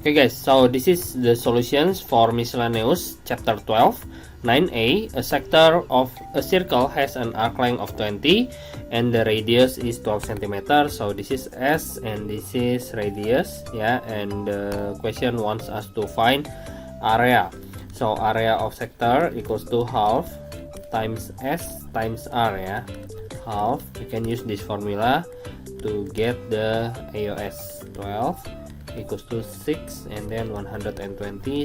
Okay guys, so this is the solutions for miscellaneous chapter 12. 9a, a sector of a circle has an arc length of 20 and the radius is 12 cm. So this is S and this is radius, yeah, and the question wants us to find area. So area of sector equals to half times S times R, yeah. Half, you can use this formula to get the AOS. 12 equals to 6 and then 120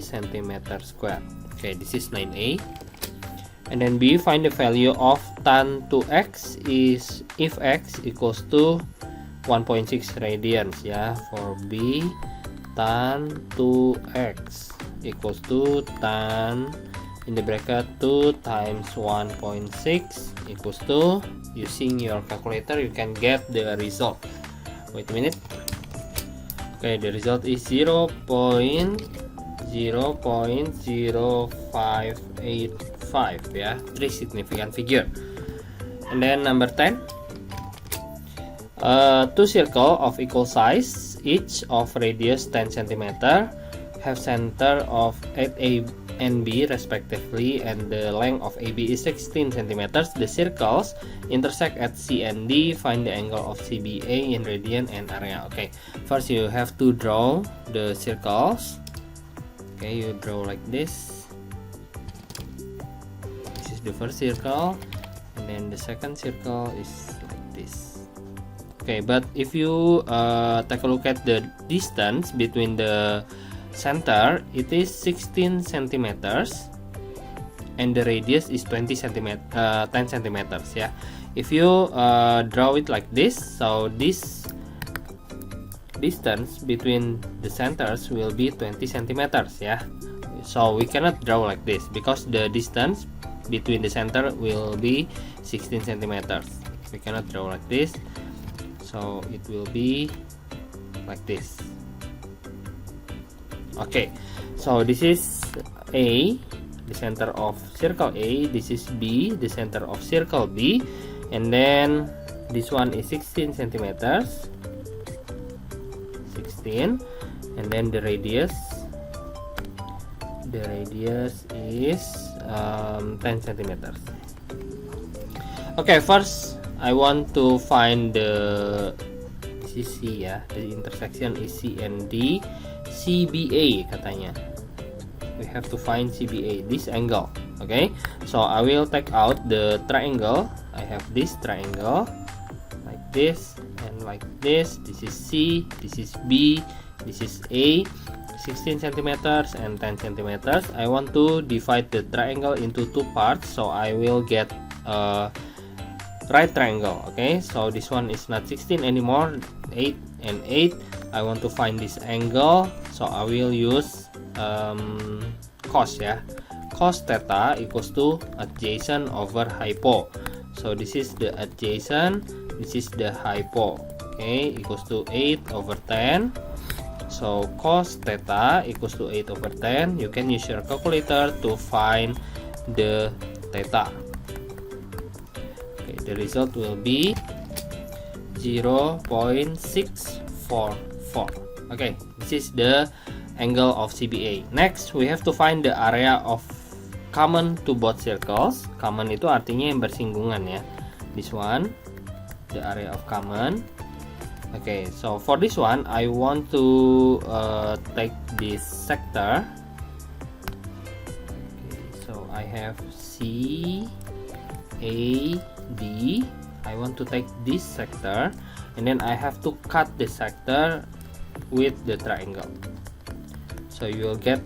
centimeter square. Okay, this is 9a. And then B, find the value of tan 2x is if x equals to 1.6 radians, ya. For B, tan 2x equals to tan in the bracket 2 times 1.6 equals to, using your calculator you can get the result. Wait a minute. Okay, the result is 0.0585, yeah, 3 significant figure. And then number 10, two circles of equal size, each of radius 10 cm, have center of 8a and b respectively, and the length of AB is 16 cm. The circles intersect at C and D. Find the angle of CBA in radian and area. Okay, first you have to draw the circles. Okay, you draw like this. This is the first circle, and then the second circle is like this. Okay, but if you take a look at the distance between the center, it is 16 centimeters and the radius is 10 centimeters, yeah. If you draw it like this, so this distance between the centers will be 20 centimeters, yeah. So we cannot draw like this because the distance between the center will be 16 centimeters. We cannot draw like this, so it will be like this. Okay, so this is A, the center of circle A. This is B, the center of circle B, and then this one is 16 centimeters, 16, and then the radius is 10 centimeters. Okay, first I want to find the C, ya, the intersection is C and D. CBA katanya, we have to find CBA, this angle. Okay, so I will take out the triangle. I have this triangle like this and like this. This is C, this is B, this is A. 16 centimeters and 10 centimeters. I want to divide the triangle into two parts, so I will get a right triangle. Okay, so this one is not 16 anymore, 8 and 8. I want to find this angle, so I will use cos, ya. Cos theta equals to adjacent over hypo. So this is the adjacent, this is the hypo. Okay, equals to 8 over 10. So cos theta equals to 8 over 10. You can use your calculator to find the theta. Okay, the result will be 0.644. Okay, this is the angle of CBA. Next, we have to find the area of common to both circles. Common itu artinya yang bersinggungan, ya. This one, the area of common. Okay, so for this one, I want to take this sector. Okay, so I have C, A, D. I want to take this sector, and then I have to cut the sector with the triangle. So you will get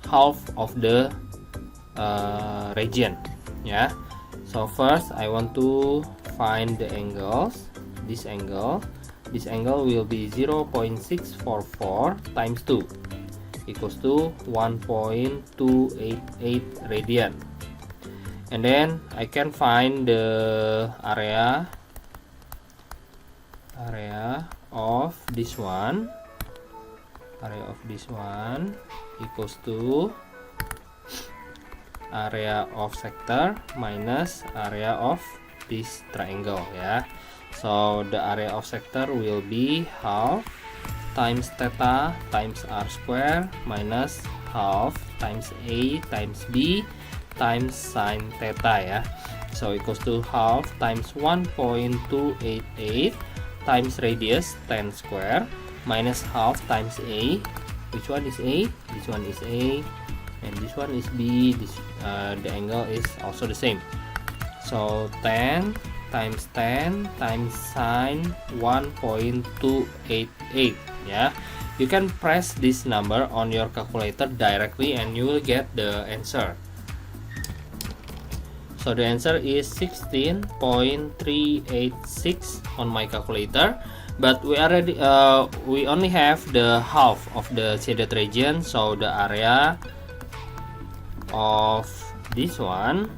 half of the region, yeah. So first I want to find the angles. This angle will be 0.644 times 2 equals to 1.288 radian. And then I can find the area of this one. Area of this one equals to area of sector minus area of this triangle, ya. So the area of sector will be half times theta times r square minus half times a times b times sine theta ya. So equals to half times 1.288 times radius 10 square minus half times a. Which one is a? This one is a, and this one is b. The angle is also the same. So 10 times 10 times sine 1.288 ya. You can press this number on your calculator directly and you will get the answer. So the answer is 16.386 on my calculator, but we only have the half of the shaded region, so the area of this one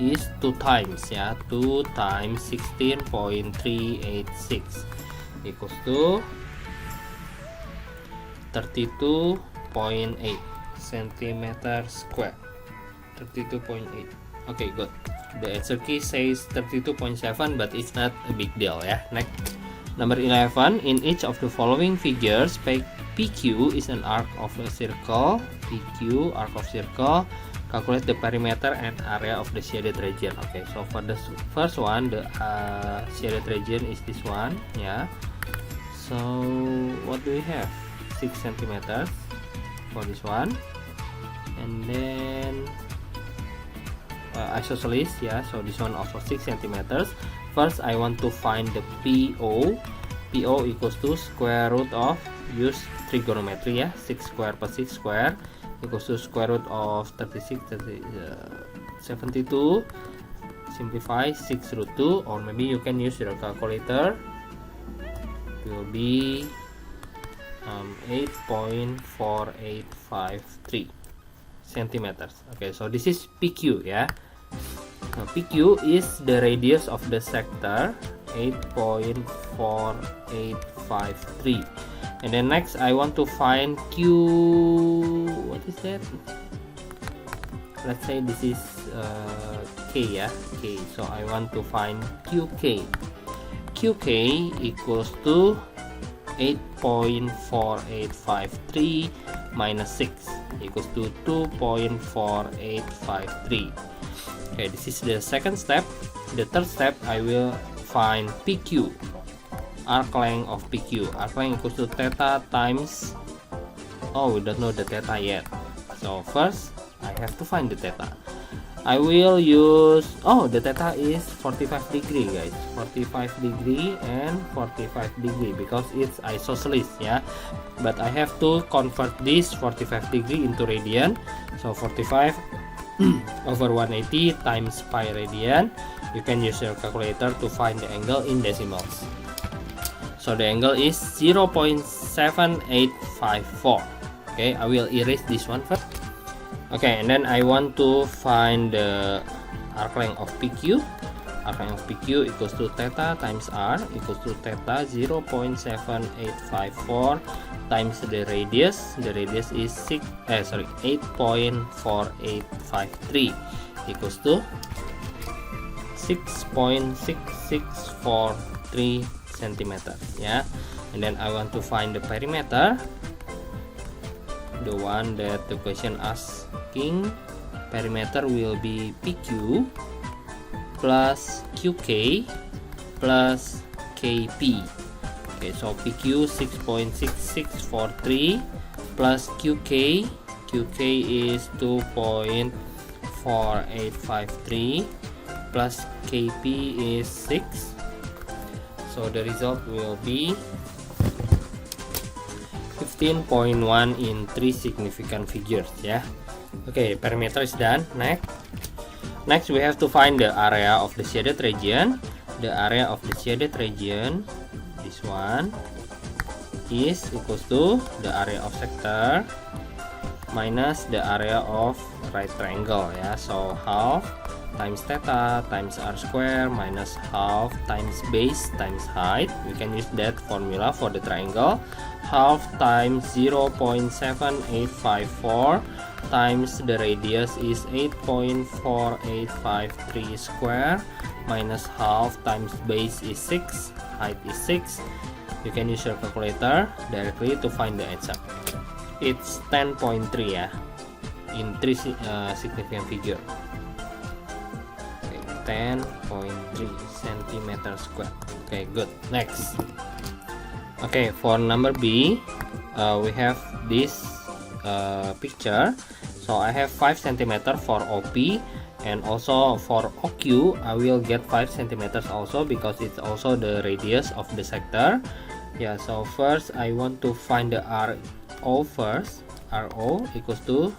is 2 times ya, 2 times 16.386 equals to 32.8 centimeter square. 32.8. Okay, good. The answer key says 32.7, but it's not a big deal ya. Next, number 11. In each of the following figures, PQ is an arc of a circle. PQ, arc of circle. Calculate the perimeter and area of the shaded region. Okay, so for the first one, the shaded region is this one ya. So what do we have? 6 centimeters for this one, and then isosceles yeah, so this one also 6 centimeters. First I want to find the PO. PO equals to square root of, use trigonometry ya, 6 square plus 6 square equals to square root of 36 72. Simplify 6 root 2, or maybe you can use your calculator. Will be 8.4853 centimeters. Okay, so this is PQ ya. Now PQ is the radius of the sector, 8.4853. And then next I want to find Q. What is that? Let's say this is K ya, K. So I want to find QK. QK equals to 8.4853 minus 6 equals to 2.4853. Okay, this is the second step. The third step, I will find PQ, arc length of PQ. Arc length equals to theta times, we don't know the theta yet. So first I have to find the theta. I will use, the theta is 45 degree guys, 45 degree and 45 degree because it's isosceles ya. But I have to convert this 45 degree into radian. So 45 over 180 times pi radian. You can use your calculator to find the angle in decimals. So the angle is 0.7854. Okay, I will erase this one first. Okay, and then I want to find the arc length of PQ. Arc length of PQ equals to theta times r equals to theta 0.7854 times the radius. The radius is 8.4853 equals to 6.6643 centimeters yeah. And then I want to find the perimeter, the one that the question asking. Perimeter will be PQ plus QK plus KP. Okay, so PQ 6.6643 plus QK is 2.4853 plus KP is 6. So the result will be 15.1 in 3 significant figures yeah. Okay, perimeter is done. Next we have to find the area of the shaded region. The area of the shaded region, this one, is equals to the area of sector minus the area of right triangle ya. So half times theta times r square minus half times base times height. We can use that formula for the triangle. Half times 0.7854 times the radius is 8.4853 square minus half times base is 6, height is 6. you can use your calculator directly to find the answer. It's 10.3 ya, in 3 significant figure. Okay, 10.3 centimeter square. Okay, good. Next. Okay, for number B, we have this picture. So I have 5 centimeter for OP, and also for OQ I will get 5 centimeters also, because it's also the radius of the sector. Yeah, so first I want to find the RO first. RO equals to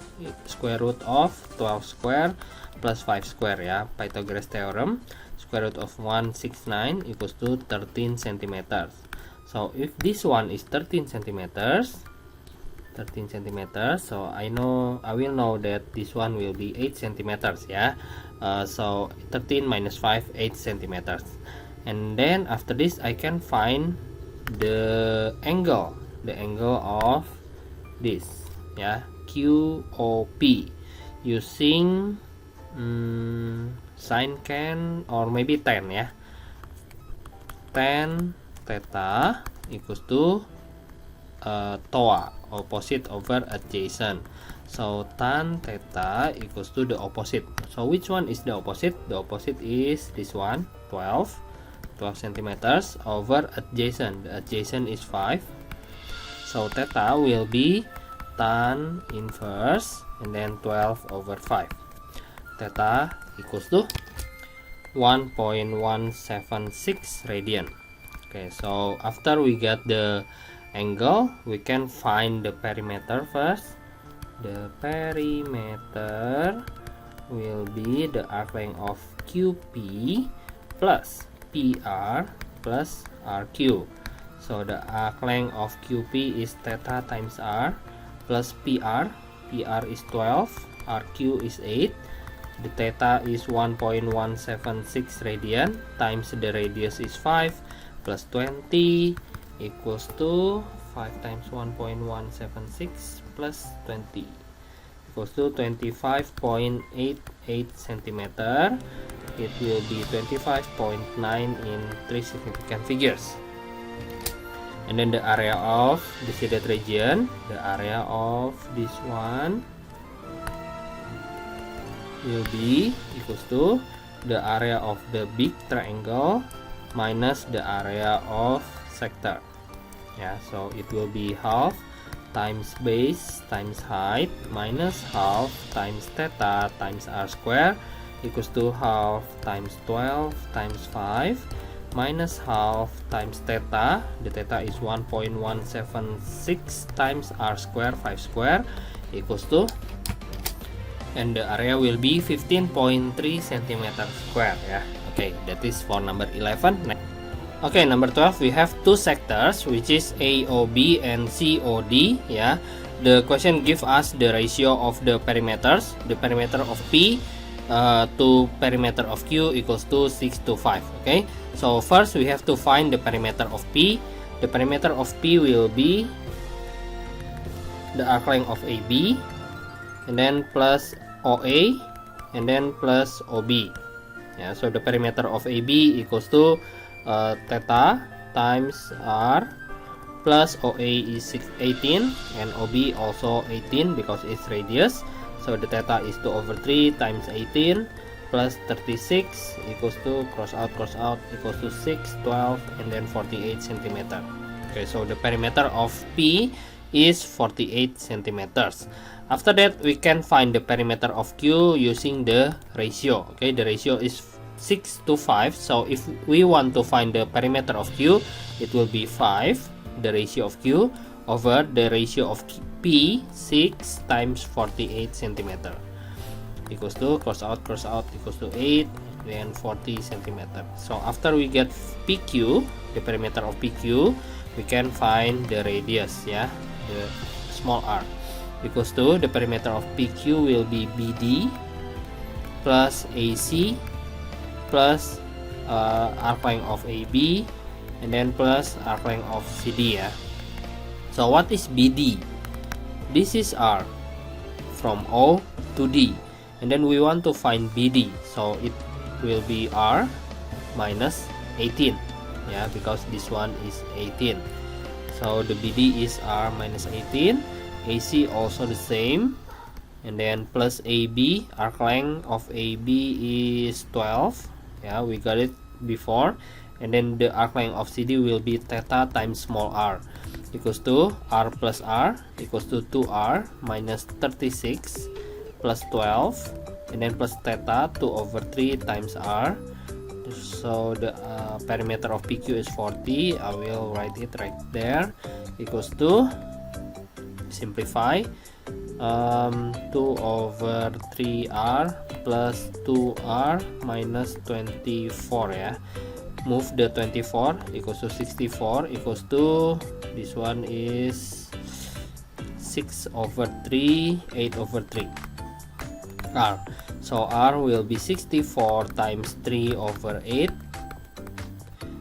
square root of 12 square plus 5 square ya, Pythagoras theorem. Square root of 169 equals to 13 centimeters. So if this one is 13 centimeters, so I will know that this one will be 8 centimeters ya. So 13 minus 5, 8 centimeters. And then after this I can find the angle of this ya, QOP, using sine can or maybe tan ya. Tan theta equals to TOA, opposite over adjacent. So tan theta equals to the opposite. So which one is the opposite? The opposite is this one, 12 centimeters over adjacent. The adjacent is 5. So theta will be tan inverse and then 12 over 5. Theta equals to 1.176 radian. Okay, so after we get the angle, we can find the perimeter first. The perimeter will be the arc length of QP plus PR plus RQ. So the arc length of QP is theta times R plus PR. PR is 12, RQ is 8. The theta is 1.176 radian times the radius is 5 plus 20 equals to 5 times 1.176 plus 20 equals to 25.88 centimeter. It will be 25.9 in 3 significant figures. And then the area of the shaded region, the area of this one will be equals to the area of the big triangle minus the area of sector. Yeah, so it will be half times base times height minus half times theta times r square equals to half times 12 times 5 minus half times theta. The theta is 1.176 times r square 5 square equals to, and the area will be 15.3 centimeter square ya. Okay, that is for number 11. Okay, number 12 we have two sectors which is AOB and COD ya. The question give us the ratio of the perimeters. The perimeter of P to perimeter of Q equals to 6 to 5. Okay, so first we have to find the perimeter of P. The perimeter of P will be the arc length of AB and then plus OA and then plus OB. Yeah, so the perimeter of AB equals to theta times R plus OA is 18 and OB also 18 because it's radius. So the theta is 2 over 3 times 18 plus 36 equals to cross out equals to 6, 12 and then 48 centimeter. Okay, so the perimeter of P is 48 centimeters. After that we can find the perimeter of Q using the ratio. Okay, the ratio is 6 to 5. So if we want to find the perimeter of Q, it will be 5, the ratio of Q, over the ratio of P, 6 times 48 centimeter equals to cross out equals to 8 and 40 centimeter. So after we get PQ, the perimeter of PQ, we can find the radius ya, the small r, equals to the perimeter of PQ will be BD plus AC plus arc length of AB and then plus arc length of CD ya. So what is BD? This is R from O to D, and then we want to find BD, so it will be R minus 18. yeah, because this one is 18. So the BD is R minus 18, AC also the same, and then plus AB, arc length of AB is 12, yeah, we got it before, and then the arc length of CD will be theta times small r, equals to R plus R equals to 2R minus 36 plus 12, and then plus theta 2 over 3 times R. So the perimeter of PQ is 40. I will write it right there, equals to, simplify, 2 over 3R plus 2R minus 24, ya. Move the 24, equals to 64, equals to, this one is 6 over 3, 8 over 3 R. So R will be 64 times 3 over 8.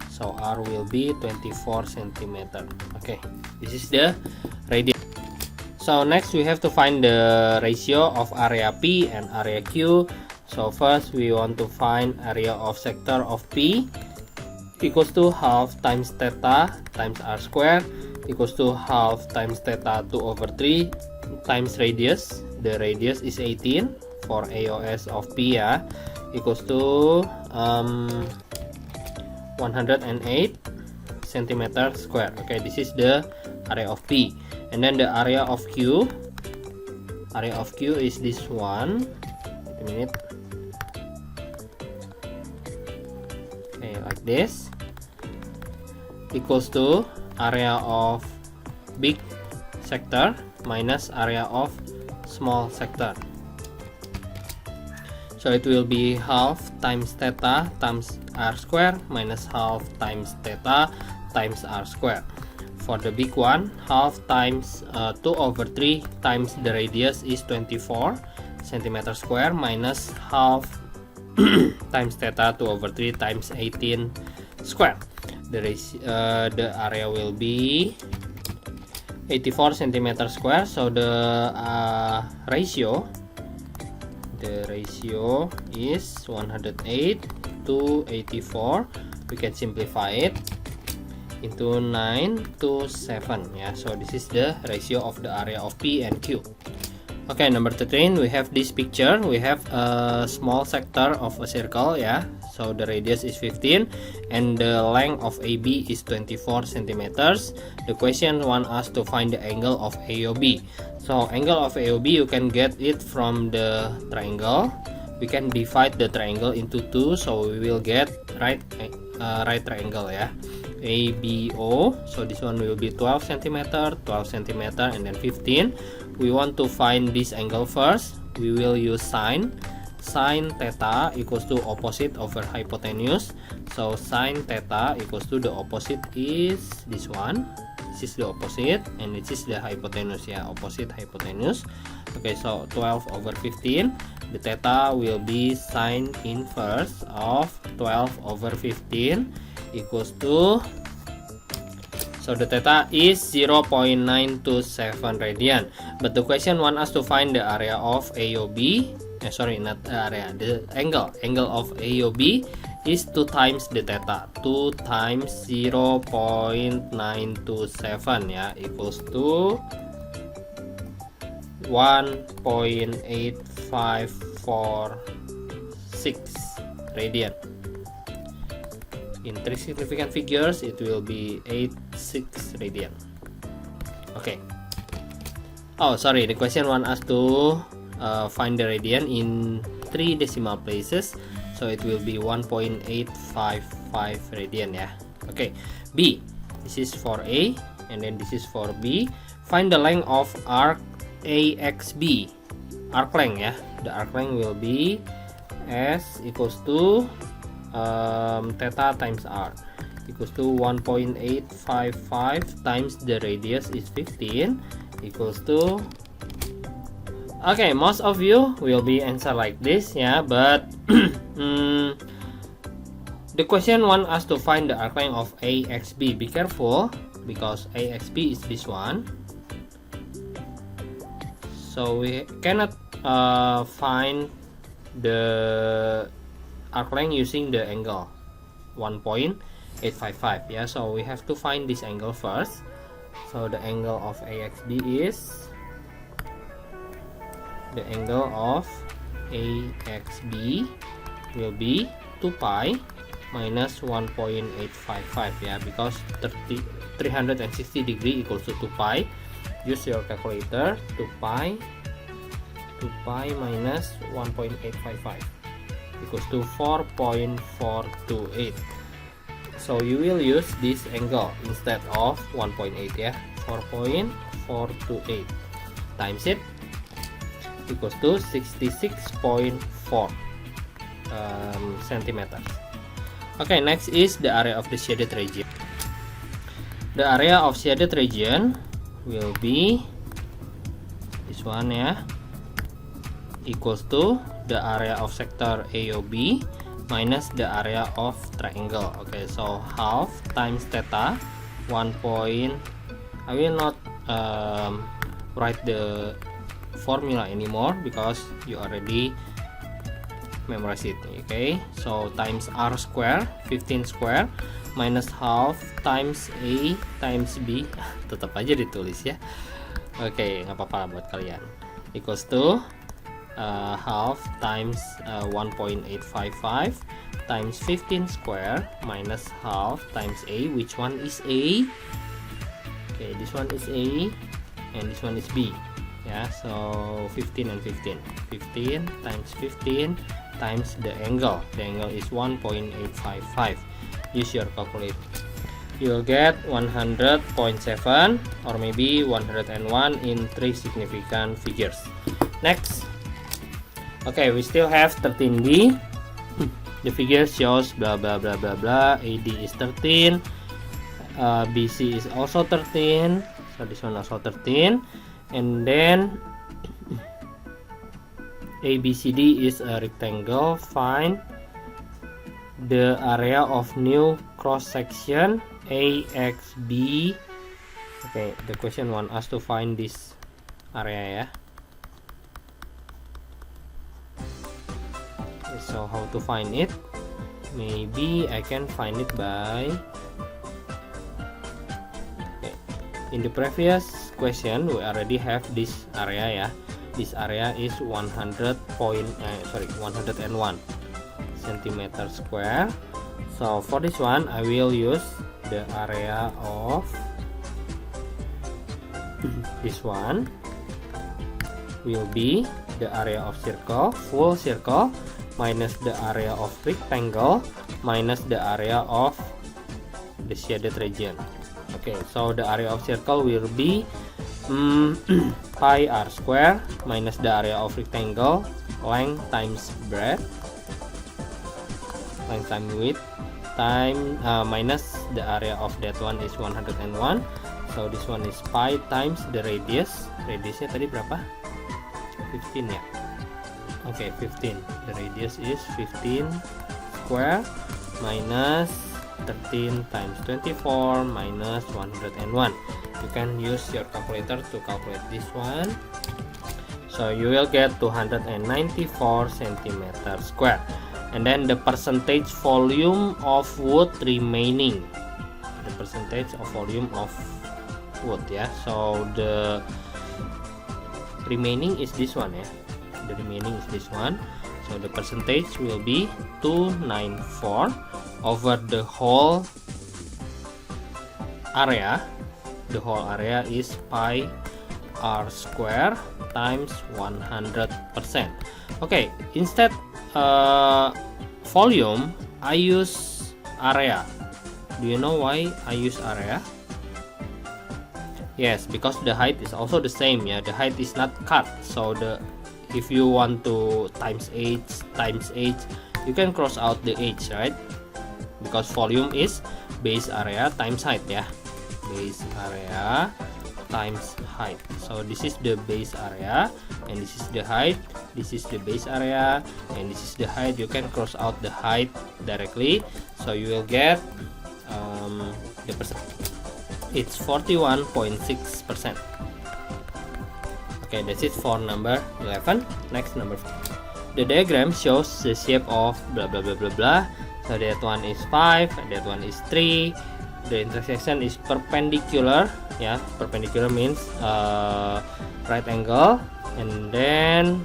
So R will be 24 centimeter. Okay, this is the radius. So next we have to find the ratio of area P and area Q. So first we want to find area of sector of P, equals to half times theta times R square, equals to half times theta 2 over 3 times radius. The radius is 18 for AOS of P, ya, equals to 108 centimeter square. Okay, this is the area of P. And then the area of Q is this one. Wait a minute. Okay, like this, equals to area of big sector minus area of small sector. So it will be half times theta times R square minus half times theta times R square. For the big one, half times 2 over 3 times the radius is 24 centimeter square minus half times theta 2 over 3 times 18 square. The area will be 84 centimeter square. So the ratio is 108 to 84. We can simplify it into 9 to 7, yeah. So this is the ratio of the area of P and Q. Okay, number 13, we have this picture. We have a small sector of a circle, yeah. So the radius is 15 and the length of AB is 24 centimeters. The question wants us to find the angle of AOB. So angle of AOB, you can get it from the triangle. We can divide the triangle into two, so we will get right triangle, yeah. ABO. So this one will be 12 centimeter, 12 centimeter, and then 15. We want to find this angle first. We will use sine theta equals to opposite over hypotenuse. So sine theta equals to the opposite is this one. This is the opposite, and this is the hypotenuse, yeah, opposite hypotenuse. Okay, so 12 over 15. The theta will be sine inverse of 12 over 15 equals to, so the theta is 0.927 radian. But the question wants us to find the area of AOB. Sorry, not area, the angle of AOB is 2 times the theta, 2 times 0.927, ya, equals to 1.8546 radian. In 3 significant figures, it will be 86 radian. Okay. Oh, sorry, the question wants us to find the radian in 3 decimal places, so it will be 1.855 radian, ya. Okay, B, this is for A, and then this is for B. Find the length of arc AXB, arc length, ya. The arc length will be S equals to theta times R, equals to 1.855 times the radius is 15, equals to, okay, most of you will be answer like this, yeah, but the question wants us to find the arc length of AXB. Be careful because AXB is this one, so we cannot find the arc length using the angle 1.855. 1.855. Yeah, so we have to find this angle first. So the angle of AXB is, the angle of AXB will be 2 pi minus 1.855, yeah, because 360 degree equals to 2 pi. Use your calculator. 2 pi minus 1.855 equals to 4.428. So you will use this angle instead of 1.8, yeah, 4.428 times it equals to 66.4 centimeters. Okay, next is the area of the shaded region. The area of shaded region will be this one, yeah, equals to the area of sector AOB minus the area of triangle. Okay, so half times theta 1 point. I will not write the formula anymore because you already memorize it. Okay, so times r square 15 square minus half times A times B tetap aja ditulis ya. Oke, nggak apa-apa buat kalian, equals to half times 1.855 times 15 square minus half times A. Which one is A? Okay, this one is A and this one is B. Yeah, so 15 and 15 times 15 times the angle. The angle is 1.855. Use your calculator. You'll get 100.7 or maybe 101 in 3 significant figures. Next. Okay, we still have 13B. The figure shows blah blah blah blah blah. AD is 13. BC is also 13. So this one also 13. And then ABCD is a rectangle. Find the area of new cross section AXB. Okay, the question wants us to find this area, yeah. So how to find it? Maybe I can find it by, okay, in the previous question we already have this area, yeah. This area is 101 centimeter square. So for this one I will use the area of this one will be the area of circle, full circle, minus the area of rectangle minus the area of the shaded region. Okay, so the area of circle will be pi r square minus the area of rectangle, length times breadth, length times width, time minus the area of that one is 101. So this one is pi times the radius. Radiusnya tadi berapa? 15 ya. Okay, 15. The radius is 15 square minus 13 times 24 minus 101. You can use your calculator to calculate this one. So you will get 294 centimeter square. And then the percentage volume of wood remaining. The percentage of volume of wood, yeah. So the remaining is this one, yeah. The remaining is this one. So the percentage will be 294 over the whole area. The whole area is pi r square times 100%. Okay, instead volume I use area. Do you know why I use area? Yes, because the height is also the same, yeah. The height is not cut, so if you want to times h, you can cross out the h, right? Because volume is base area times height, yeah. Base area times height. So this is the base area and this is the height. This is the base area and this is the height. You can cross out the height directly, so you will get the percent. It's 41.6%. Okay, that's it for number 11. Next, number 5. The diagram shows the shape of blah blah blah blah blah. So that one is 5, that one is 3. The intersection is perpendicular. Yeah, perpendicular means right angle. And then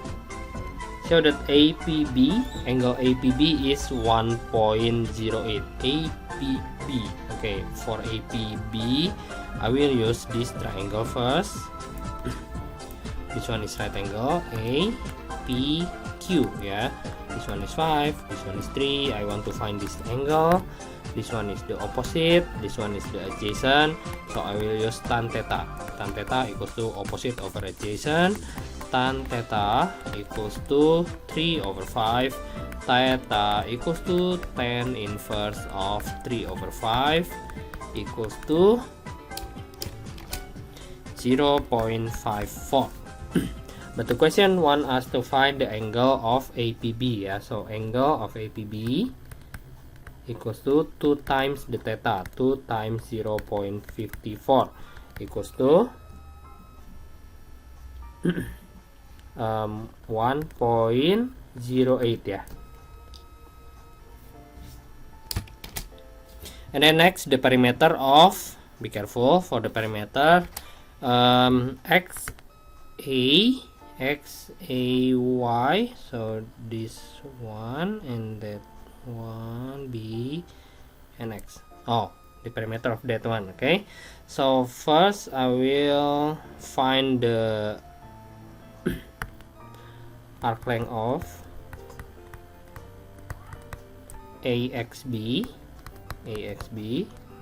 show that APB, angle APB is 1.08. APB. Okay, for APB, I will use this triangle first. This one is right angle A, P, Q. Yeah, this one is 5, this one is 3. I want to find this angle. This one is the opposite, this one is the adjacent. So I will use tan theta. Tan theta equals to opposite over adjacent. Tan theta equals to 3 over 5. Theta equals to tan inverse of 3 over 5 equals to 0.54. But the question wants us to find the angle of APB. Yeah, so angle of APB equals to 2 times the theta. 2 times 0.54 equals to 1.08. Yeah. And then next, the perimeter of, be careful for the perimeter, XAY, so this one and that one, B and X. Oh, the perimeter of that one. Okay, so first I will find the arc length of AXB,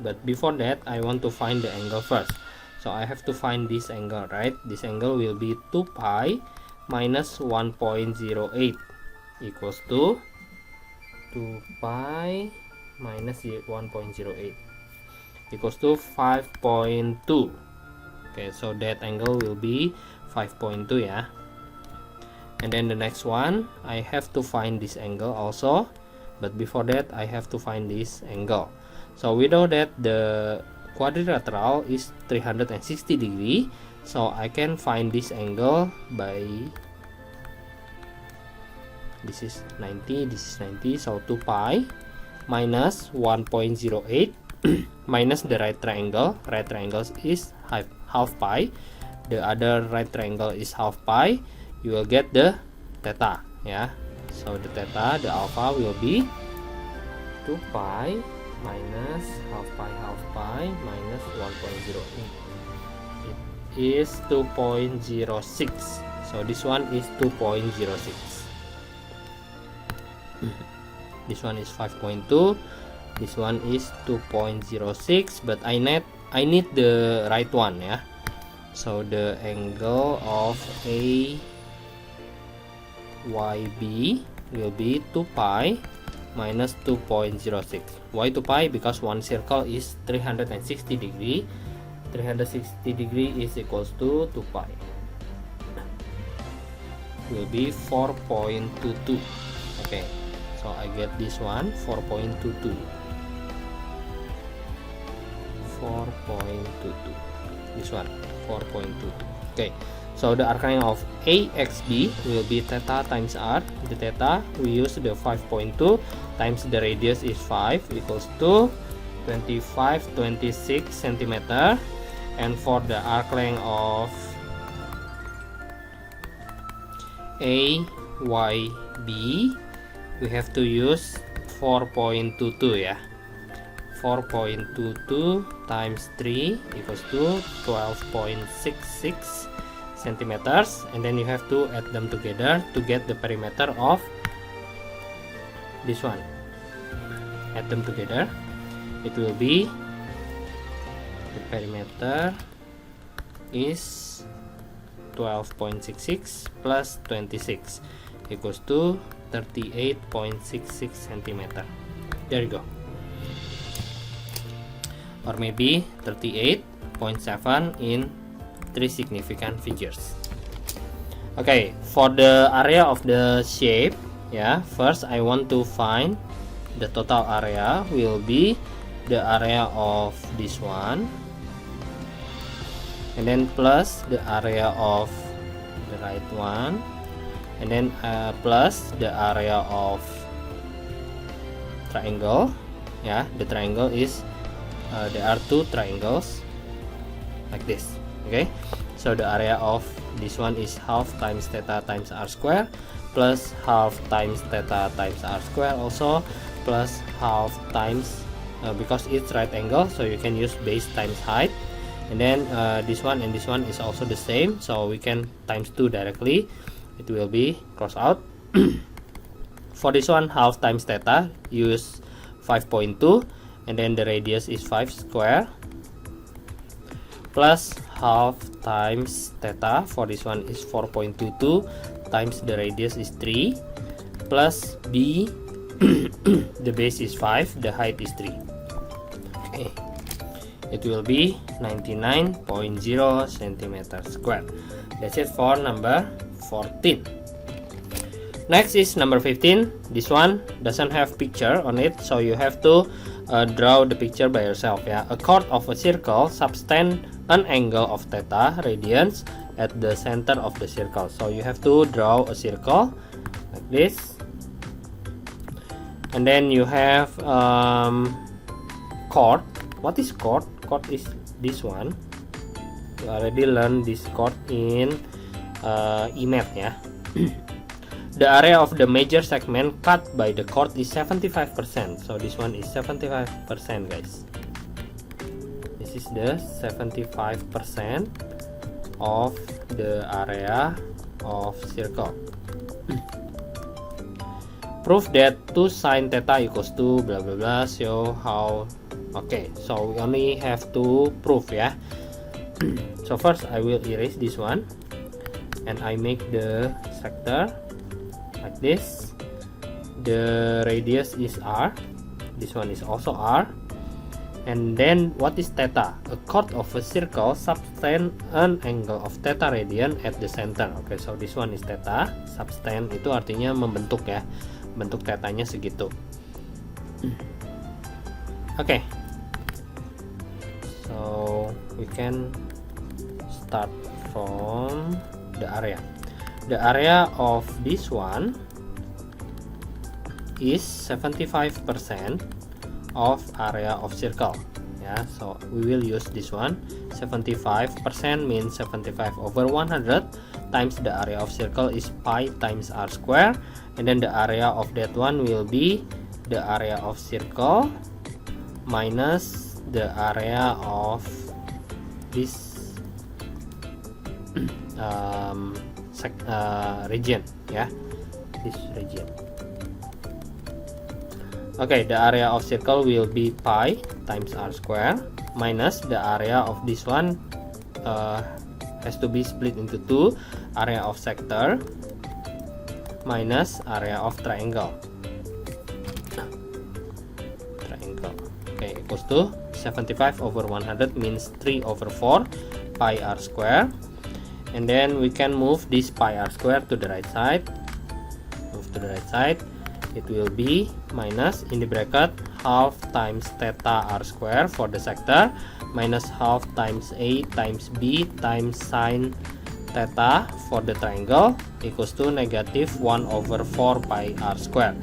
but before that I want to find the angle first. So I have to find this angle, right? This angle will be 2 pi minus 1.08 equals to 2 pi minus 1.08 equals to 5.2. Okay, so that angle will be 5.2. Yeah. And then the next one, I have to find this angle also, but before that I have to find this angle. So we know that the quadrilateral is 360 degree, so I can find this angle by, this is 90, this is 90, so 2 pi minus 1.08 minus the right triangle. Right triangle is half pi, the other right triangle is half pi. You will get the theta. Yeah, so the theta, the alpha will be 2 pi minus half pi minus 1.08. It is 2.06. So this one is 2.06. This one is 5.2. This one is 2.06. But I need the right one. Yeah. So the angle of AYB will be 2 pi minus 2.06. Why 2 pi? Because one circle is 360 degree. 360 degree is equals to 2 pi. Will be 4.22. Okay, so I get this one, 4.22. 4.22. This one, 4.22. Okay. So the arc length of AXB will be theta times r. The theta we use the 5.2 times the radius is 5 equals to 26 centimeter. And for the arc length of AYB, we have to use 4.22. Yeah, 4.22 times 3 equals to 12.66 centimeters, and then you have to add them together to get the perimeter of this one. Add them together, it will be, the perimeter is 12.66 plus 26 equals to 38.66 centimeter. There you go. Or maybe 38.7 in 3 significant figures. Okay, for the area of the shape, yeah, first I want to find the total area will be the area of this one, and then plus the area of the right one, and then plus the area of triangle. Yeah, the triangle is there are two triangles like this. Okay, so the area of this one is half times theta times r square plus half times theta times r square also plus half times because it's right angle, so you can use base times height, and then this one and this one is also the same, so we can times 2 directly. It will be cross out. For this one, half times theta, use 5.2, and then the radius is 5 square plus half times theta. For this one is 4.22 times the radius is 3 plus b. The base is 5, the height is 3. Okay, it will be 99.0 centimeter square. That's it for number 14. Next is number 15. This one doesn't have picture on it, so you have to draw the picture by yourself. Yeah, a chord of a circle subtend an angle of theta radians at the center of the circle. So you have to draw a circle like this, and then you have chord. What is chord? Chord is this one. You already learned this chord in EMAT, yeah. The area of the major segment cut by the chord is 75%. So this one is 75%, guys. This is the 75% of the area of circle. Prove that 2 sine theta equals to blah blah blah. Show how. Okay, so we only have to prove, yeah. So first I will erase this one, and I make the sector like this. The radius is r, this one is also r, and then what is theta? A chord of a circle subtend an angle of theta radian at the center. Okay, so this one is theta. Subtend itu artinya membentuk, ya, bentuk tetanya segitu. Okay, so we can start from the area. The area of this one is 75% of area of circle. Yeah, so we will use this one. 75% means 75 over 100 times the area of circle is pi times r square, and then the area of that one will be the area of circle minus the area of this region, yeah, this region. Okay, the area of circle will be pi times r square minus the area of this one has to be split into 2, area of sector minus area of triangle. Okay, equals to 75 over 100 means 3 over 4 pi r square, and then we can move this pi r square to the right side. Move to the right side, it will be minus in the bracket half times theta r square for the sector minus half times a times b times sine theta for the triangle equals to negative 1 over 4 pi r square.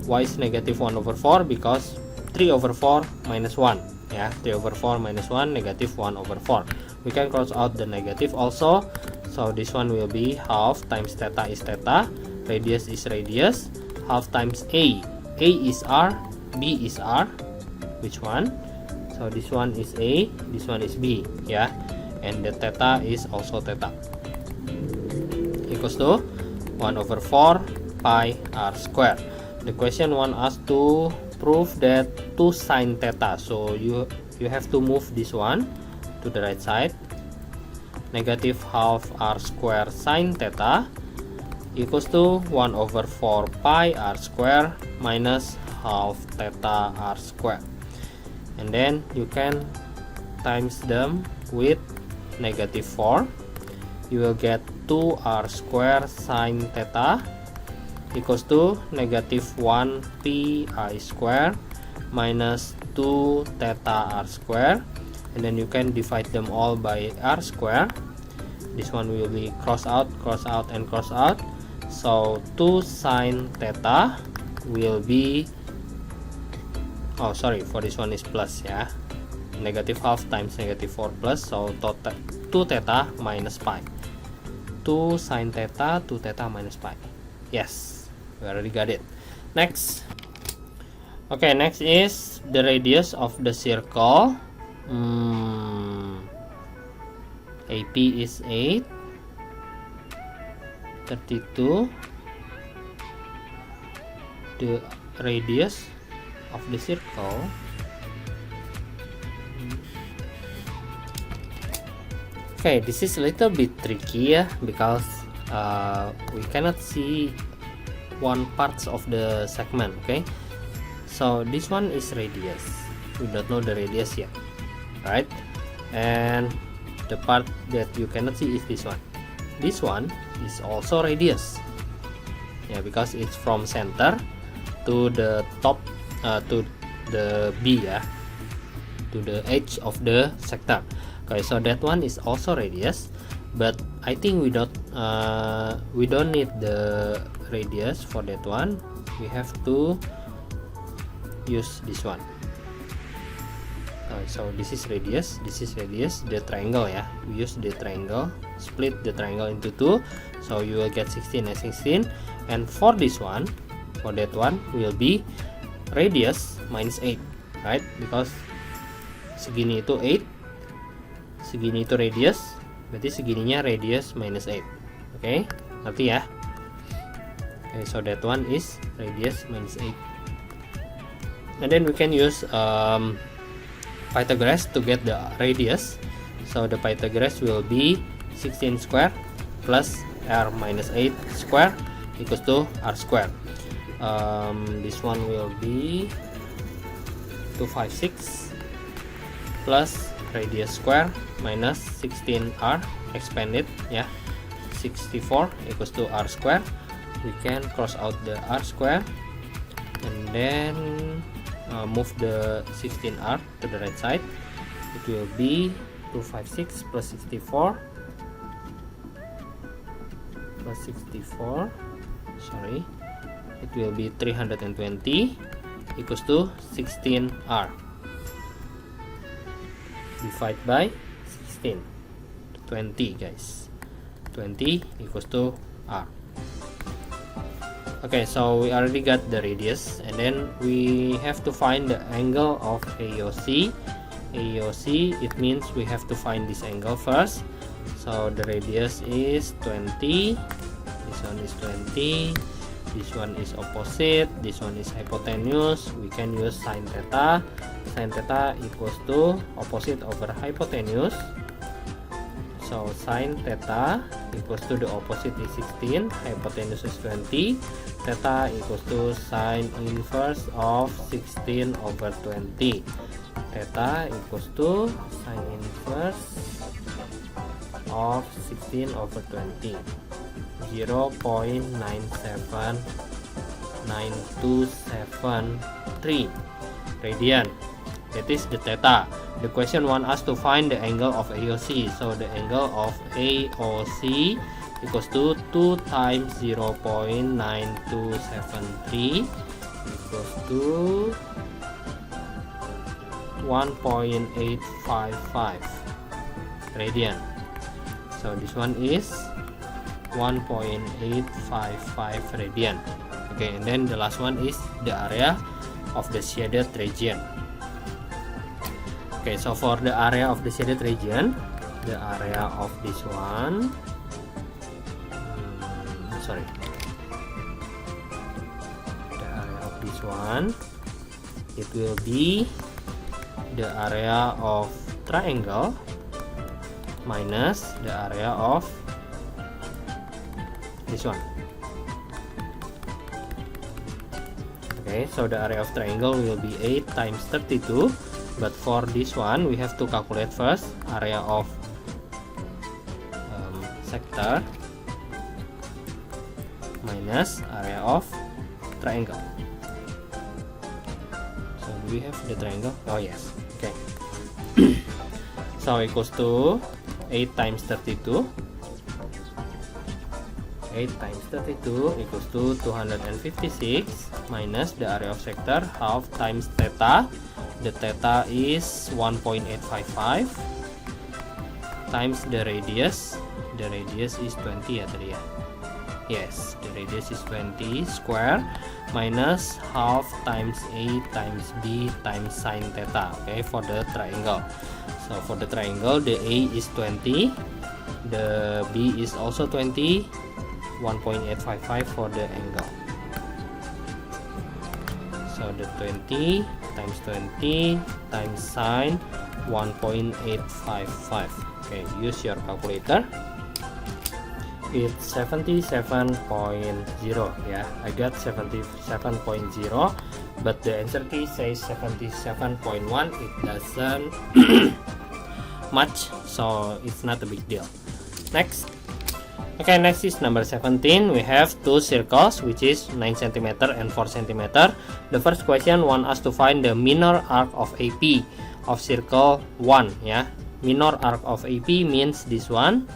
Why is negative 1 over 4? Because 3 over 4 minus 1, yeah, 3 over 4 minus 1, negative 1 over 4. We can cross out the negative also, so this one will be half times theta is theta, radius is radius, half times a is r, b is r. Which one? So this one is a, this one is b, yeah, and the theta is also theta, equals to 1 over 4 pi r square. The question wants us to prove that 2 sine theta, so you have to move this one to the right side. Negative half r square sine theta equals to 1 over 4 pi r square minus half theta r square, and then you can times them with negative 4. You will get 2r square sine theta equals to negative 1 pi square minus 2 theta r square, and then you can divide them all by r square. This one will be cross out, and cross out. So 2 sine theta will be oh sorry, for this one is plus ya, negative half times negative 4 plus, so total 2 theta minus pi, 2 sine theta, 2 theta minus pi. Yes, we already got it. Next. Okay, next is the radius of the circle. AP is 8, 32. The radius of the circle okay, this is a little bit tricky ya, because we cannot see one parts of the segment. Okay, so this one is radius, we don't know the radius yet, right? And the part that you cannot see is this one. This one is also radius, yeah, because it's from center to the top, to the B ya, to the edge of the sector. Okay, so that one is also radius, but I think we don't need the radius for that one. We have to use this one. So this is radius, the triangle ya. We use the triangle, split the triangle into 2, so you will get 16 and 16. And for this one, for that one will be radius minus 8, right? Because segini itu 8, segini itu radius, berarti segininya radius minus 8. Okay, ngerti ya? Okay, so that one is radius minus 8. And then we can use Pythagoras to get the radius. So the Pythagoras will be 16 square plus r minus 8 square equals to r square. This one will be 256 plus radius square minus 16r expanded ya, 64 equals to r square. We can cross out the r square and then move the 16r to the right side. It will be 256 plus 64 plus 64, sorry, it will be 320 equals to 16r. Divide by 16, 20 guys, 20 equals to r. Okay, so we already got the radius, and then we have to find the angle of AOC. AOC, it means we have to find this angle first. So the radius is 20, this one is 20, this one is opposite, this one is hypotenuse. We can use sine theta. Sine theta equals to opposite over hypotenuse. So sine theta equals to the opposite is 16, hypotenuse is 20. Theta equals to sine inverse of 16 over 20. Theta equals to sine inverse of 16 over 20. 0.97923 radian. That is the theta. The question wants us to find the angle of AOC. So the angle of AOC equals to 2 times 0.9273 equals to 1.855 radian. So this one is 1.855 radian. Okay, and then the last one is the area of the shaded region. Okay, so for the area of the shaded region, the area of this one, the area of this one, it will be the area of triangle minus the area of this one. Okay, so the area of triangle will be 8 times 32. But for this one, we have to calculate first area of sector minus area of triangle. So do we have the triangle? Oh yes. Okay. So equals to 8 times 32. 8 times 32 equals to 256 minus the area of sector half times theta. The theta is 1.855 times the radius. The radius is 20 ya tadi ya. Yes, the radius is 20 square minus half times A times B times sine theta. Okay, for the triangle. So for the triangle, the A is 20, the B is also 20, 1.855 for the angle. So the 20 times 20 times sine 1.855. Okay, use your calculator. It's 77.0. yeah, I got 77.0, but the answer key says 77.1. It doesn't much, so it's not a big deal. Next. Okay, next is number 17. We have two circles which is 9 cm and 4 cm. The first question want us to find the minor arc of AP of circle 1. yeah, minor arc of AP means this one.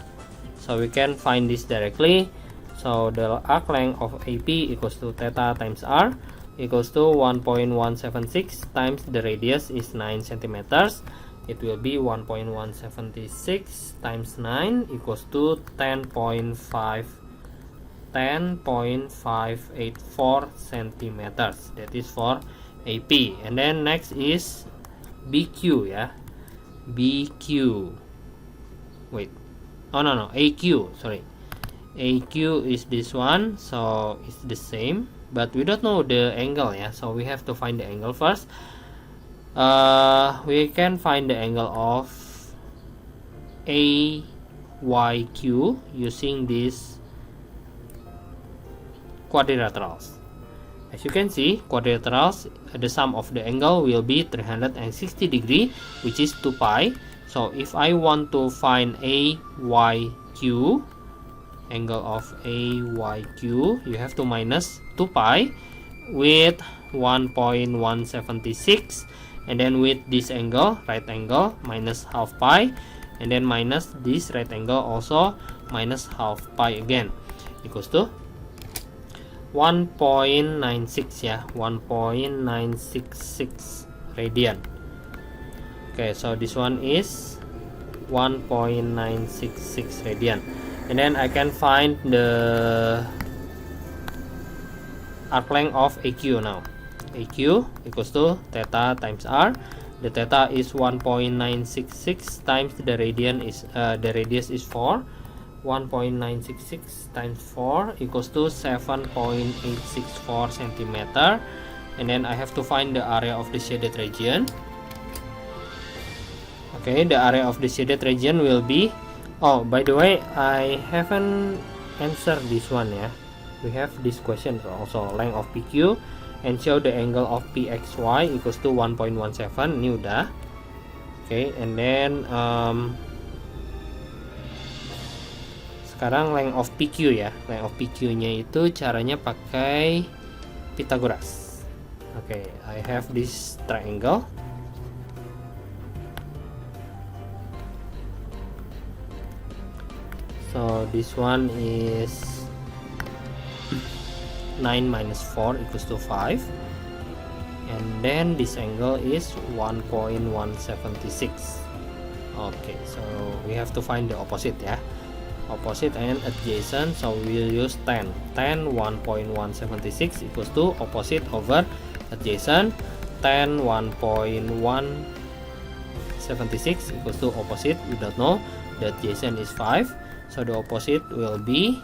So we can find this directly. So the arc length of AP equals to theta times r equals to 1.176 times the radius is 9 centimeters. It will be 1.176 times 9 equals to 10.584 centimeters. That is for AP. And then next is BQ. yeah, BQ. Wait. Oh no, AQ, sorry. AQ is this one, so it's the same, but we don't know the angle, yeah, so we have to find the angle first. We can find the angle of AYQ using these quadrilaterals. As you can see, quadrilaterals, the sum of the angle will be 360 degree, which is 2 pi. So if I want to find AYQ, angle of AYQ, you have to minus 2 pi with 1.176, and then with this angle, right angle, minus half pi, and then minus this right angle also minus half pi again, equals to 1.96, yeah, 1.966 radian. Okay, so this one is 1.966 radian, and then I can find the arc length of AQ now. AQ equals to theta times r. The theta is 1.966 times the radius is 4. 1.966 times 4 equals to 7.864 centimeter, and then I have to find the area of the shaded region. Okay, the area of the shaded region will be, oh, by the way, I haven't answered this one, yeah. We have this question also, length of PQ and show the angle of PXY equals to 1.17. Ini udah. Okay, and then sekarang length of PQ ya. Length of PQ nya itu caranya pakai Pythagoras. Okay, I have this triangle. So this one is 9 minus 4 equals to 5, and then this angle is 1.176. Okay, so we have to find the opposite, yeah, opposite and adjacent. So we will use 10. 1.176 equals to opposite over adjacent. 1.176 equals to opposite, we don't know, the adjacent is 5. So the opposite will be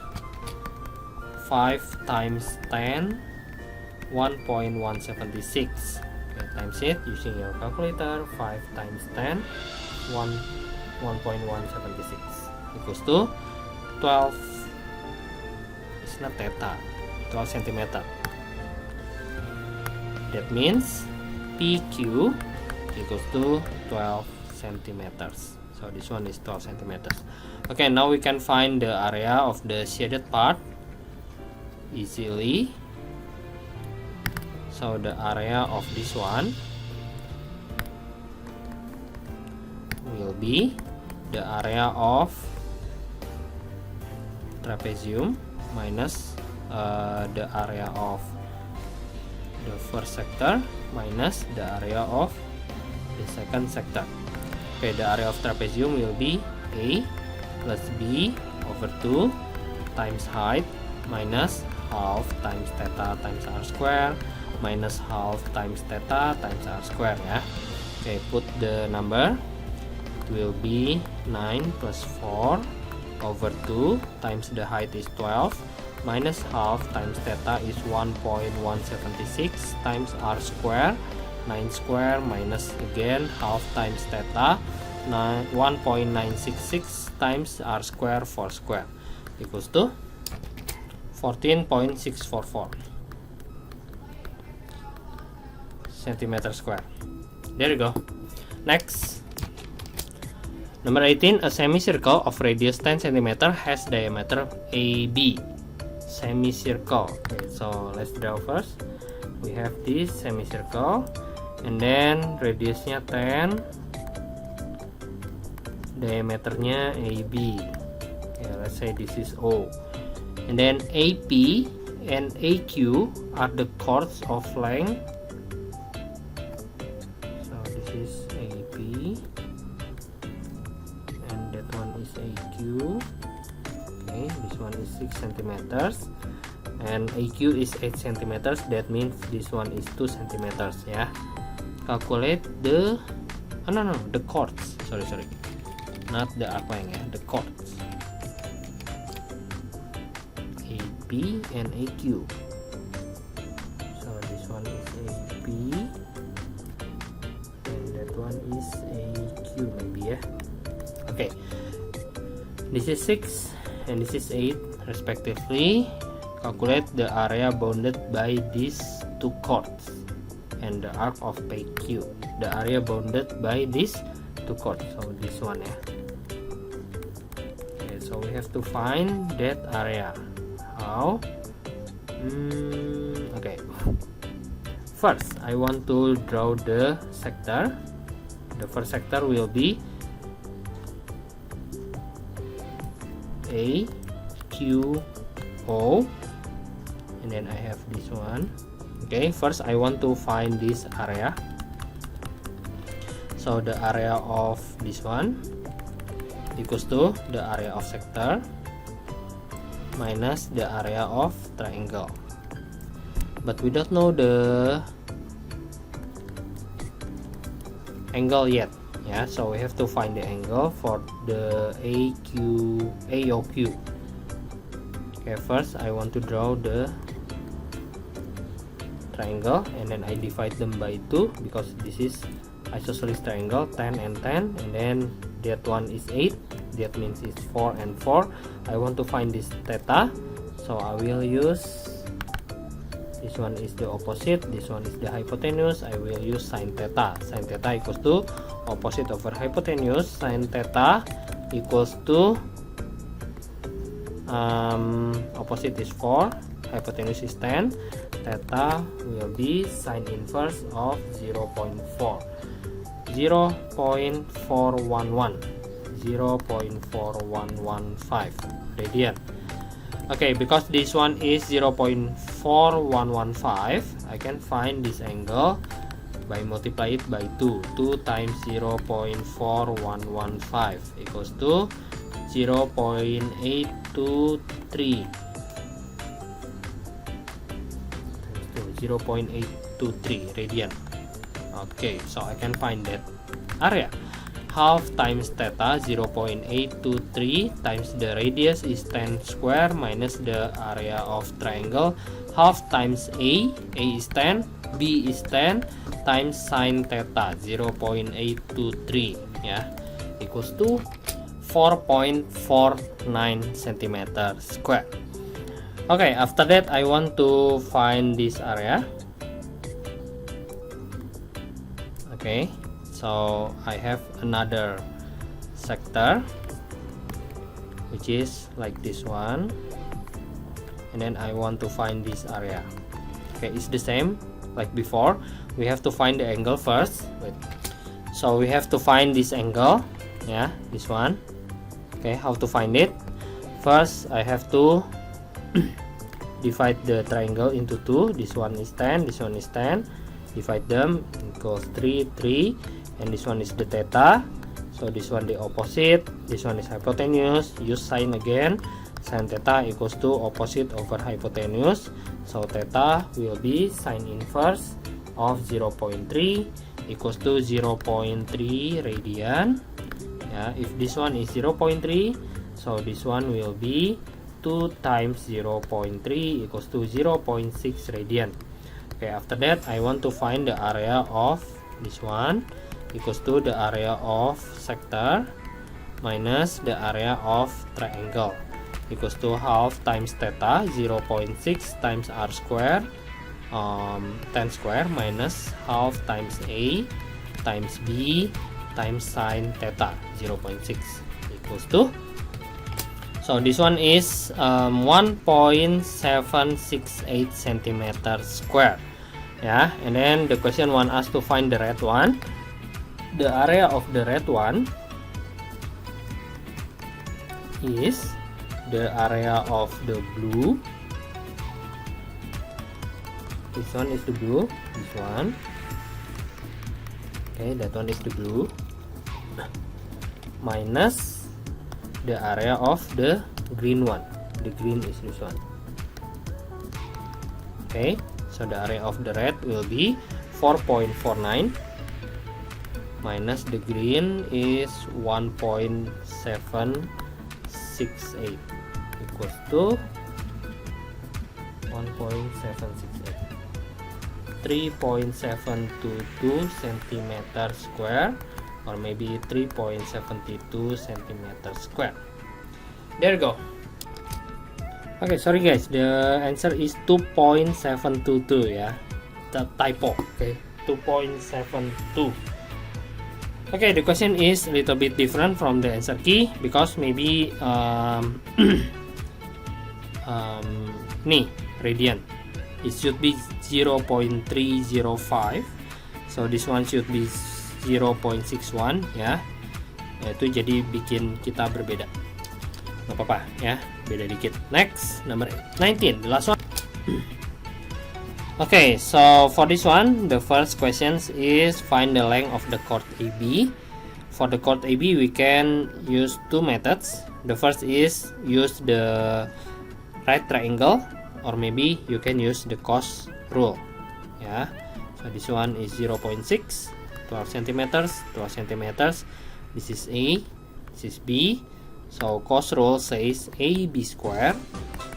5 times 10, 1.176. Okay, times it using your calculator. 5 times 10, 1.176 equals to 12. It's not theta, 12 centimeter. That means PQ equals to 12 centimeters. So this one is 12 centimeters. Okay, now we can find the area of the shaded part easily. So the area of this one will be the area of trapezium minus the area of the first sector minus the area of the second sector. Okay, the area of trapezium will be A plus B over 2 times height minus half times theta times r square minus half times theta times r square ya. Okay, put the number. It will be 9 plus 4 over 2 times the height is 12 minus half times theta is 1.176 times r square, 9 square minus again half times theta 1.966 times r square 4 square equals to 14.644 centimeter square. There you go. Next, number 18, a semicircle of radius 10 cm has diameter AB. Semicircle. Okay, so let's draw first. We have this semicircle and then radiusnya 10, diameternya AB. Okay, let's say this is O. And then AP and AQ are the chords of length. So this is AP and that one is AQ. Okay, this one is 6 centimeters and AQ is 8 centimeters. That means this one is 2 centimeters ya. Calculate the the chords. Sorry, not the arclength ya, the chords. AP and AQ. So this one is AP and that one is AQ maybe ya. Okay, this is 6 and this is 8 respectively. Calculate the area bounded by these two chords and the arc of PQ. The area bounded by these two chords. So this one ya. Okay, so we have to find that area. How? Okay. First, I want to draw the sector. The first sector will be A, Q, O, and then I have this one. Okay, first I want to find this area. So the area of this one equals to the area of sector minus the area of triangle. But we don't know the angle yet. Yeah, so we have to find the angle for the AOQ. Okay, first I want to draw the triangle and then I divide them by 2 because this is isosceles triangle, 10 and 10, and then that one is 8, that means it's 4 and 4. I want to find this theta, so I will use this one is the opposite, this one is the hypotenuse. I will use sine theta. Sine theta equals to opposite over hypotenuse. Sine theta equals to opposite is 4, hypotenuse is 10. Theta will be sine inverse of 0.4, 0.4115 radian. Okay, because this one is 0.4115, I can find this angle by multiply it by 2. 2 times 0.4115 equals to 0.823. 0.823 radian. Okay, so I can find that area. Half times theta 0.823 times the radius is 10 square minus the area of triangle. Half times A is 10, B is 10 times sine theta 0.823 ya, equals to 4.49 centimeter square. Okay, after that I want to find this area. Okay, so I have another sector which is like this one, and then I want to find this area. Okay, it's the same like before. We have to find the angle first. Wait. So we have to find this angle, yeah, this one. Okay, how to find it? first I have to divide the triangle into two. This one is 10, this one is 10. Divide them, equals 3, 3, and this one is the theta. So this one the opposite, this one is hypotenuse. Use sine again. Sine theta equals to opposite over hypotenuse. So theta will be sine inverse of 0.3 equals to 0.3 radian. Yeah, if this one is 0.3, so this one will be 2 times 0.3 equals to 0.6 radian. Okay, after that I want to find the area of this one equals to the area of sector minus the area of triangle equals to half times theta, 0.6 times r square, 10 square minus half times a times b times sine theta, 0.6 equals to, so this one is 1.768 centimeter square. Yeah, and then the question want us to find the red one. The area of the red one is the area of the blue. This one is the blue, this one. Okay, that one is the blue, minus the area of the green one. The green is this one. Okay, so the area of the red will be 4.49 minus the green is 1.768 equals to 1.768, 3.722 centimeter square, or maybe 3.72 centimeter square. There you go. Okay, sorry guys, the answer is 2.722 ya. The typo. Okay, 2.72. Okay, the question is a little bit different from the answer key because maybe nih radian, it should be 0.305, so this one should be 0.61 ya. Itu jadi bikin kita berbeda. Nggak apa-apa ya, beda dikit. Next, number 19, the last one. Okay, so for this one, the first question is find the length of the chord AB. For the chord AB, we can use two methods. The first is use the right triangle, or maybe you can use the cos rule. Yeah, so this one is 0.6, 12 centimeters, 12 centimeters. This is A, this is B. So cos rule says AB square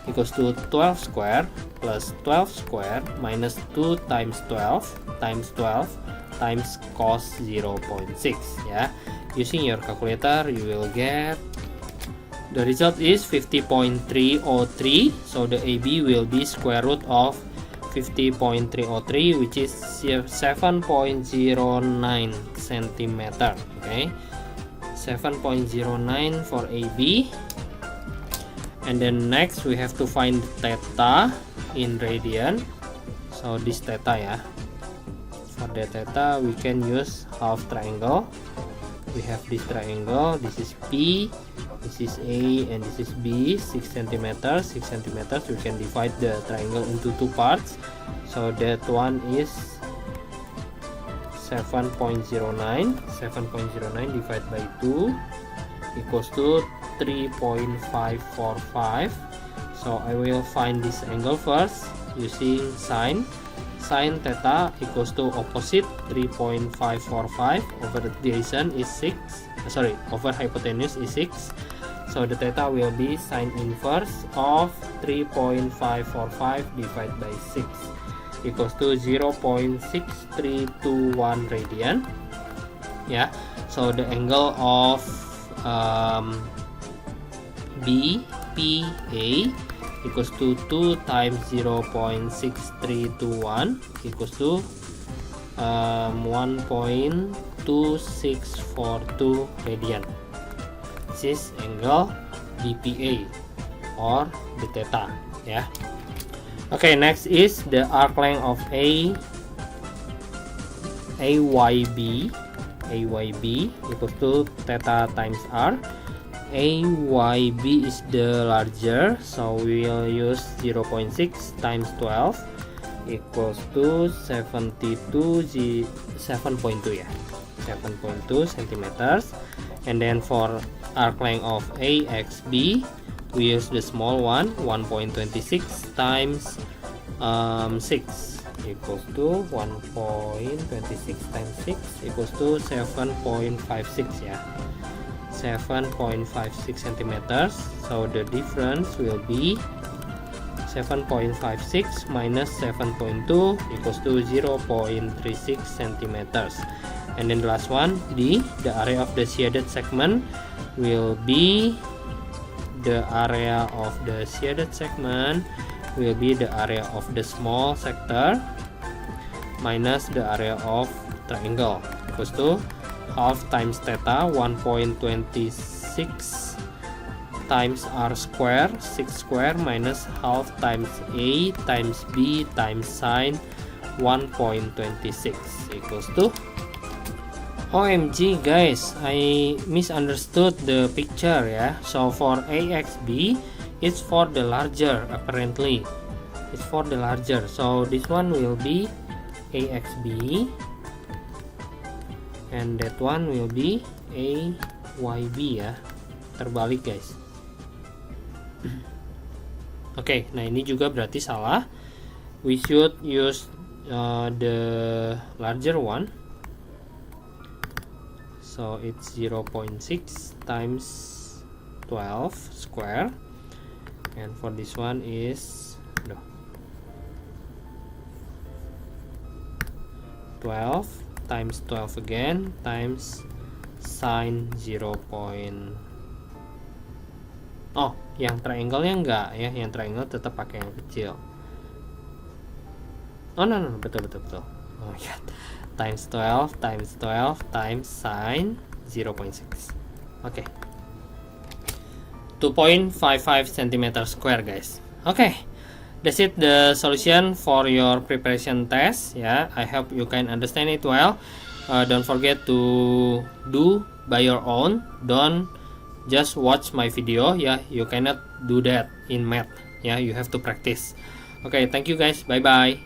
equals to 12 square plus 12 square minus 2 times 12 times 12 times cos 0.6 ya. Using your calculator you will get the result is 50.303. So the AB will be square root of 50.303 which is 7.09 centimeter. Okay, 7.09 for AB. And then next we have to find theta in radian. So this theta ya. For the theta we can use half triangle. We have this triangle. This is P, this is A, and this is B. 6 centimeters. 6 centimeters. We can divide the triangle into two parts. So that one is 7.09. 7.09 divided by 2 equals to 3.545. So I will find this angle first using sine. Sine theta equals to opposite 3.545 over the division is 6. Sorry, over hypotenuse is 6. So the theta will be sine inverse of 3.545 divided by 6 equals to 0.6321 radian. Yeah. So the angle of BPA equals to 2 times 0.6321 equals to 1.2642 radian. This is angle BPA or the theta. Yeah. Okay, next is the arc length of AYB equals to theta times r. AYB is the larger, so we will use 0.6 times 12 equals to 7.2 ya, 7.2 centimeters. And then for arc length of AXB, we use the small one, 1.26 times 6 equals to 1.26 times 6 equals to 7.56 ya, 7.56 centimeters. So the difference will be 7.56 minus 7.2 equals to 0.36 centimeters. And then the last one, D, the area of the shaded segment will be the area of the shaded segment will be the area of the small sector minus the area of triangle equals to half times theta, 1.26 times r square, 6 square minus half times a times b times sine 1.26 equals to, OMG guys, I misunderstood the picture ya. So for AXB, it's for the larger, apparently it's for the larger, so this one will be AXB and that one will be AYB ya, terbalik guys. Oke, nah ini juga berarti salah. We should use the larger one. So it's 0.6 times 12 square, and for this one is 12 times 12 again times sine 0. Oh, yang triangle-nya enggak ya, yang triangle tetap pakai yang kecil. Oh no, betul. Oh my god. Times 12 times 12 times sine 0.6. Okay. 2.55 cm square guys. Okay. That's it, the solution for your preparation test. Yeah, I hope you can understand it well. Don't forget to do by your own. Don't just watch my video. Yeah, you cannot do that in math. Yeah, you have to practice. Okay, thank you guys. Bye bye.